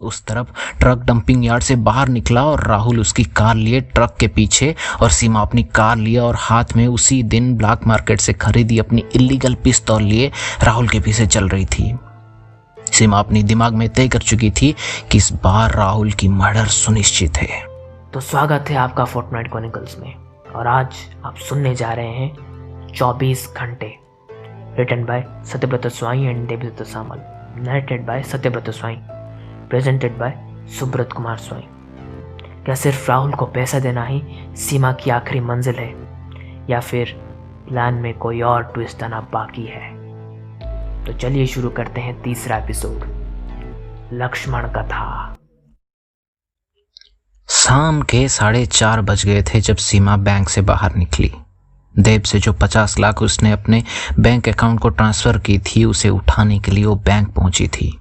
उस तरफ truck dumping yard से बाहर निकला और राहुल उसकी कार लिए ट्रक के पीछे और सीमा अपनी कार लिए और हाथ में उसी दिन ब्लैक मार्केट से खरीदी अपनी इलीगल पिस्तौल लिए राहुल के पीछे चल रही थी। सीमा अपनी दिमाग में तय कर चुकी थी कि इस बार राहुल की मर्डर सुनिश्चित है। तो स्वागत है आपका फोर्टनाइट क्रॉनिकल्स में, और आज आप सुनने जा रहे हैं 24 घंटे, written by Satyavrat Swain and Devdatta Samal, narrated by Satyavrat Swain, presented by Subrata Kumar Swain. क्या सिर्फ राहुल को पैसा देना ही सीमा की आखिरी मंजिल है, या फिर प्लान में कोई और ट्विस्ट आना बाकी है? तो चलिए शुरू करते हैं तीसरा एपिसोड, लक्ष्मण कथा। शाम के 4:30 बज गए थे जब सीमा बैंक से बाहर निकली। देव से जो 50 लाख उसने अपने बैंक अकाउंट को ट्रांसफर की थी, उसे उठाने के लिए वो बैंक पहुंची थी।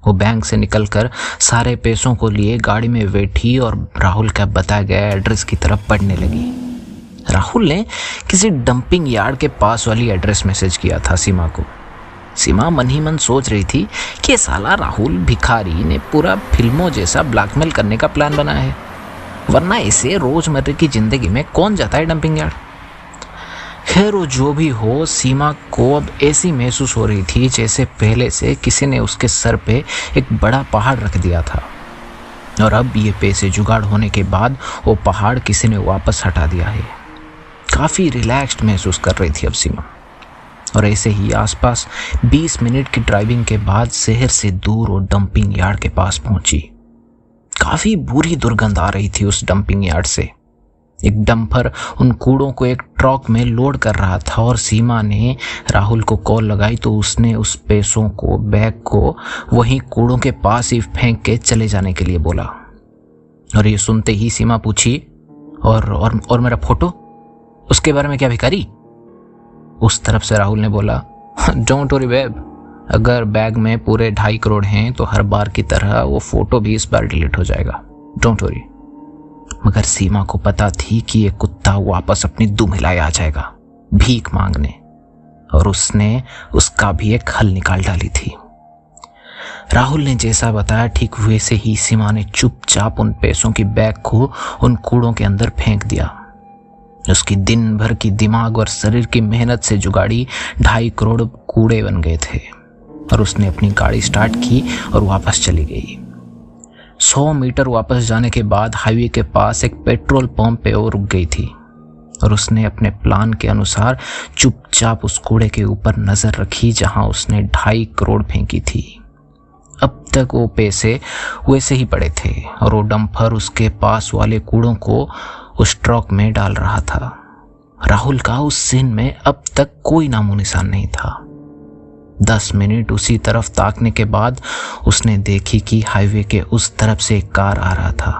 वो बैंक से निकलकर सारे पैसों को लिए गाड़ी में बैठी और राहुल का बताया गया एड्रेस की तरफ बढ़ने लगी। राहुल ने किसी डंपिंग यार्ड के पास वाली एड्रेस मैसेज किया था सीमा को। सीमा मन ही मन सोच रही थी कि ये साला राहुल भिखारी ने पूरा फिल्मों जैसा ब्लैकमेल करने का प्लान बनाया है, वरना इसे रोजमर्रा की जिंदगी में कौन जाता है डंपिंग यार्ड। खैर वो जो भी हो, सीमा को अब ऐसी महसूस हो रही थी जैसे पहले से किसी ने उसके सर पे एक बड़ा पहाड़ रख दिया था, और अब ये पैसे जुगाड़ होने के बाद वो पहाड़ किसी ने वापस हटा दिया है। काफ़ी रिलैक्स्ड महसूस कर रही थी अब सीमा, और ऐसे ही आसपास 20 मिनट की ड्राइविंग के बाद शहर से दूर वो डंपिंग यार्ड के पास पहुंची। काफ़ी बुरी दुर्गंध आ रही थी उस डंपिंग यार्ड से। एक डंपर उन कूड़ों को एक ट्रक में लोड कर रहा था, और सीमा ने राहुल को कॉल लगाई तो उसने उस पैसों को, बैग को वहीं कूड़ों के पास ही फेंक के चले जाने के लिए बोला। और ये सुनते ही सीमा पूछी, और मेरा फोटो, उसके बारे में क्या भिखारी? उस तरफ से राहुल ने बोला, डोंट वरी बेब, अगर बैग में पूरे 2.5 करोड़ हैं तो हर बार की तरह वो फोटो भी इस बार डिलीट हो जाएगा, डोंट वरी। मगर सीमा को पता थी कि ये कुत्ता वापस अपनी दुम हिलाए आ जाएगा भीख मांगने, और उसने उसका भी एक हल निकाल डाली थी। राहुल ने जैसा बताया ठीक वैसे ही सीमा ने चुपचाप उन पैसों की बैग को उन कूड़ों के अंदर फेंक दिया। उसकी दिन भर की दिमाग और शरीर की मेहनत से जुगाड़ी 2.5 करोड़ कूड़े बन गए थे, और उसने अपनी गाड़ी स्टार्ट की और वापस चली गई। 100 मीटर वापस जाने के बाद हाईवे के पास एक पेट्रोल पंप पे वो रुक गई थी, और उसने अपने प्लान के अनुसार चुपचाप उस कूड़े के ऊपर नजर रखी जहां उसने 2.5 करोड़ फेंकी थी। अब तक वो पैसे वैसे ही पड़े थे, और वो डंपर उसके पास वाले कूड़ों को उस ट्रक में डाल रहा था। राहुल का उस सीन में अब तक कोई नामो निशान नहीं था। 10 मिनट उसी तरफ ताकने के बाद उसने देखी कि हाईवे के उस तरफ से एक कार आ रहा था,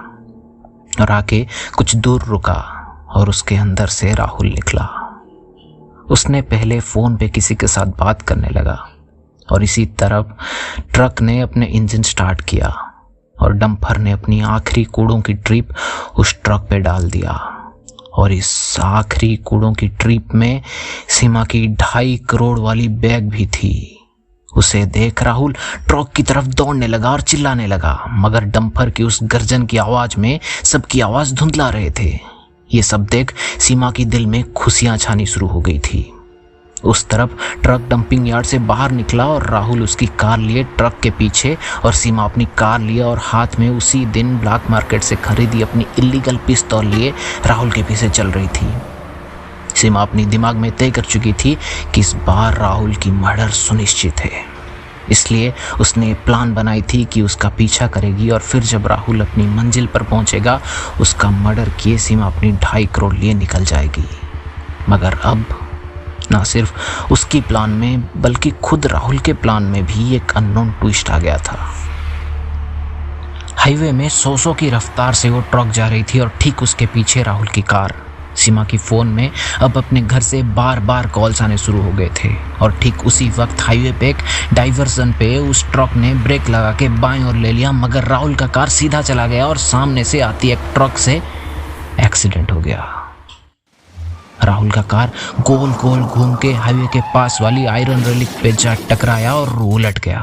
और आके कुछ दूर रुका, और उसके अंदर से राहुल निकला। उसने पहले फोन पे किसी के साथ बात करने लगा, और इसी तरफ ट्रक ने अपने इंजन स्टार्ट किया, और डंपर ने अपनी आखिरी कूड़ों की ट्रिप उस ट्रक पे डाल दिया। और इस आखिरी कूड़ों की ट्रिप में सीमा की 2.5 करोड़ वाली बैग भी थी। उसे देख राहुल ट्रक की तरफ दौड़ने लगा और चिल्लाने लगा, मगर डंपर की उस गर्जन की आवाज में सबकी आवाज धुंधला रहे थे। ये सब देख सीमा की दिल में खुशियां छानी शुरू हो गई थी। उस तरफ ट्रक डंपिंग यार्ड से बाहर निकला और राहुल उसकी कार लिए ट्रक के पीछे, और सीमा अपनी कार लिए और हाथ में उसी दिन ब्लैक मार्केट से खरीदी अपनी इलीगल पिस्तौल लिए राहुल के पीछे चल रही थी। सीमा अपनी दिमाग में तय कर चुकी थी कि इस बार राहुल की मर्डर सुनिश्चित है, इसलिए उसने प्लान बनाई थी कि उसका पीछा करेगी, और फिर जब राहुल अपनी मंजिल पर पहुंचेगा उसका मर्डर किए सीमा अपनी 2.5 करोड़ लिए निकल जाएगी। मगर अब ना सिर्फ उसकी प्लान में बल्कि खुद राहुल के प्लान में भी एक अननोन ट्विस्ट आ गया था। हाईवे में 100 की रफ्तार से वो ट्रक जा रही थी, और ठीक उसके पीछे राहुल की कार। सीमा की फोन में अब अपने घर से बार बार कॉल्स आने शुरू हो गए थे, और ठीक उसी वक्त हाईवे पे एक डाइवर्सन पे उस ट्रक ने ब्रेक लगा के बाएं ओर ले लिया, मगर राहुल का कार सीधा चला गया और सामने से आती एक ट्रक से एक्सीडेंट हो गया। राहुल का कार गोल गोल घूम के हाईवे के पास वाली आयरन रेलिंग पे जा टकराया और उलट गया।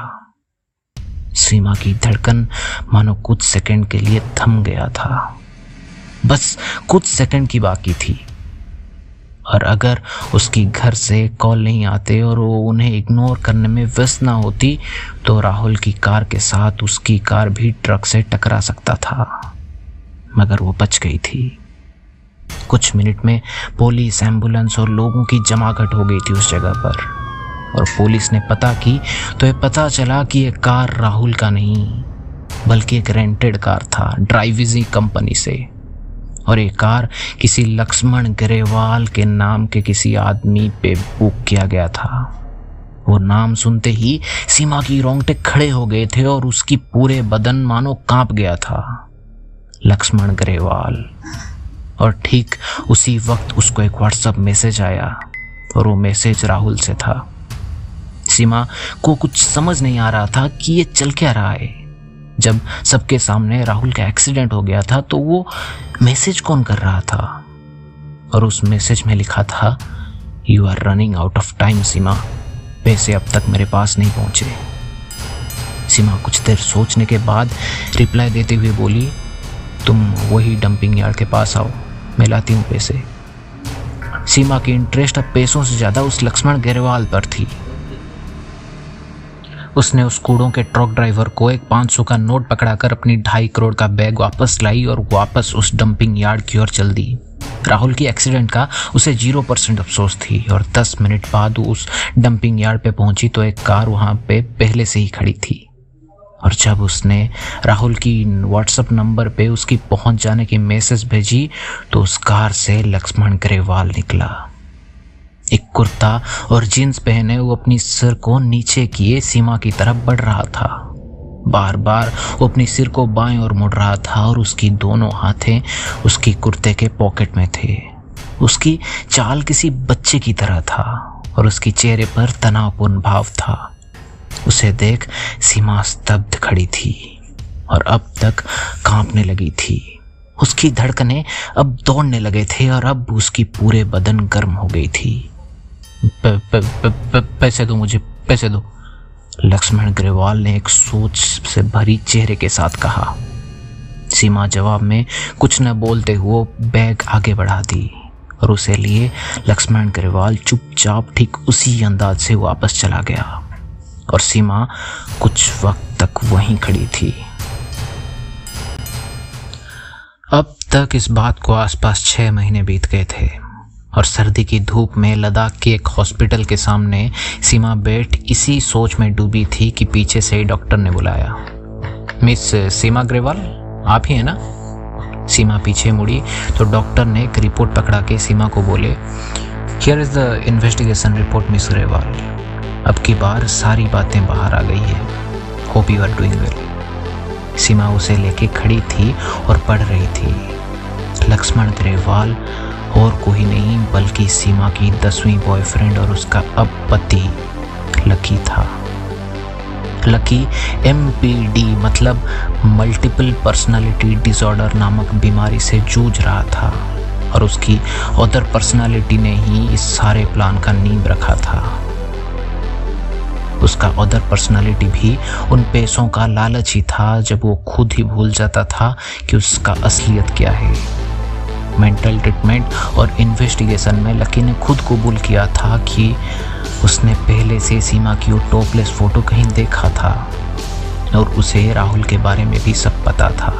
सीमा की धड़कन मानो कुछ सेकंड के लिए थम गया था। बस कुछ सेकंड की बाकी थी, और अगर उसकी घर से कॉल नहीं आते और वो उन्हें इग्नोर करने में व्यस्त ना होती तो राहुल की कार के साथ उसकी कार भी ट्रक से टकरा सकता था, मगर वो बच गई थी। कुछ मिनट में पुलिस, एम्बुलेंस और लोगों की जमावट हो गई थी उस जगह पर, और पुलिस ने पता की तो ये पता चला कि ये कार राहुल का नहीं बल्कि एक रेंटेड कार था ड्राइविजी कंपनी से, और ये कार किसी लक्ष्मण ग्रेवाल के नाम के किसी आदमी पे बुक किया गया था। वो नाम सुनते ही सीमा की रोंगटे खड़े हो गए थे और उसकी पूरे बदन मानो कांप गया था। लक्ष्मण ग्रेवाल। और ठीक उसी वक्त उसको एक व्हाट्सएप मैसेज आया, और वो मैसेज राहुल से था। सीमा को कुछ समझ नहीं आ रहा था कि ये चल क्या रहा है। जब सबके सामने राहुल का एक्सीडेंट हो गया था तो वो मैसेज कौन कर रहा था, और उस मैसेज में लिखा था, you are running out of time Seema, पैसे अब तक मेरे पास नहीं पहुंचे। सीमा कुछ देर सोचने के बाद रिप्लाई देते हुए बोली, तुम वही डंपिंग यार्ड के पास आओ, मैं लाती हूँ पैसे। सीमा की इंटरेस्ट अब पैसों से ज्यादा उस लक्ष्मण ग्रेवाल पर थी। उसने उस कूड़ों के ट्रक ड्राइवर को एक 500 का नोट पकड़ाकर अपनी 2.5 करोड़ का बैग वापस लाई और वापस उस डंपिंग यार्ड की ओर चल दी। राहुल की एक्सीडेंट का उसे 0% अफसोस थी, और 10 मिनट बाद वो उस डंपिंग यार्ड पे पहुंची तो एक कार वहां पे पहले से ही खड़ी थी, और जब उसने राहुल की व्हाट्सएप नंबर पे उसकी पहुंच जाने की मैसेज भेजी तो उस कार से लक्ष्मण ग्रेवाल निकला। एक कुर्ता और जीन्स पहने वो अपनी सिर को नीचे किए सीमा की तरफ बढ़ रहा था। बार बार वो अपनी सिर को बाएं और मुड़ रहा था, और उसकी दोनों हाथें उसकी कुर्ते के पॉकेट में थे। उसकी चाल किसी बच्चे की तरह था, और उसके चेहरे पर तनावपूर्ण भाव था। उसे देख सीमा स्तब्ध खड़ी थी और अब तक कांपने लगी थी। उसकी धड़कनें अब दौड़ने लगे थे और अब उसकी पूरे बदन गर्म हो गई थी। पैसे दो मुझे, पैसे दो, लक्ष्मण ग्रेवाल ने एक सोच से भरी चेहरे के साथ कहा। सीमा जवाब में कुछ न बोलते हुए बैग आगे बढ़ा दी, और उसे लिए लक्ष्मण ग्रेवाल चुपचाप ठीक उसी अंदाज से वापस चला गया, और सीमा कुछ वक्त तक वहीं खड़ी थी। अब तक इस बात को आसपास 6 महीने बीत गए थे, और सर्दी की धूप में लद्दाख के एक हॉस्पिटल के सामने सीमा बैठ इसी सोच में डूबी थी कि पीछे से डॉक्टर ने बुलाया, मिस सीमा ग्रेवाल आप ही है ना? सीमा पीछे मुड़ी तो डॉक्टर ने एक रिपोर्ट पकड़ा के सीमा को बोले, here is the investigation report miss Grewal, अब की बार सारी बातें बाहर आ गई है, hope you are doing well. Seema उसे लेके खड़ी थी और पढ़ रही थी। लक्ष्मण ग्रेवाल और कोई नहीं बल्कि सीमा की 10वीं बॉयफ्रेंड और उसका अब पति लकी था। लकी MPD मतलब मल्टीपल पर्सनालिटी डिसऑर्डर नामक बीमारी से जूझ रहा था, और उसकी अदर पर्सनालिटी ने ही इस सारे प्लान का नींव रखा था। उसका अदर पर्सनालिटी भी उन पैसों का लालच ही था, जब वो खुद ही भूल जाता था कि उसका असलियत क्या है। मेंटल ट्रीटमेंट और इन्वेस्टिगेशन में लकी ने खुद कबूल किया था कि उसने पहले से सीमा की वो टॉपलेस फोटो कहीं देखा था, और उसे राहुल के बारे में भी सब पता था।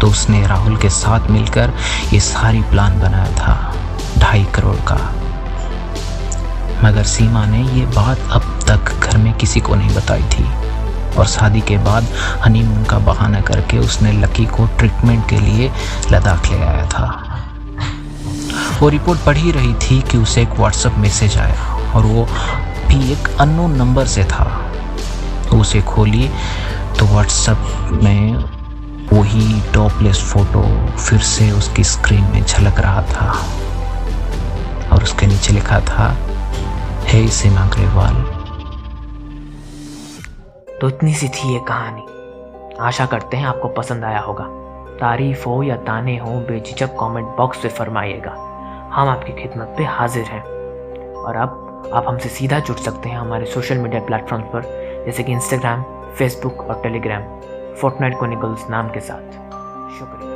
तो उसने राहुल के साथ मिलकर ये सारी प्लान बनाया था 2.5 करोड़ का। मगर सीमा ने ये बात अब तक घर में किसी को नहीं बताई थी, और शादी के बाद हनीमून का बहाना करके उसने लकी को ट्रीटमेंट के लिए लद्दाख ले आया था। वो रिपोर्ट पढ़ ही रही थी कि उसे एक व्हाट्सएप मैसेज आया, और वो भी एक अननोन नंबर से था। उसे खोली तो व्हाट्सएप में वही टॉपलेस फोटो फिर से उसकी स्क्रीन में झलक रहा था, और उसके नीचे लिखा था, हे सीमा ग्रेवाल। तो इतनी सी थी ये कहानी। आशा करते हैं आपको पसंद आया होगा। तारीफ हो या ताने हो, बेझिझक कमेंट बॉक्स में फरमाइएगा, हम आपकी खिदमत पे हाजिर हैं। और अब आप हमसे सीधा जुड़ सकते हैं हमारे सोशल मीडिया प्लेटफॉर्म्स पर, जैसे कि इंस्टाग्राम, फेसबुक और टेलीग्राम फोर्टनाइट क्रॉनिकल्स नाम के साथ। शुक्रिया।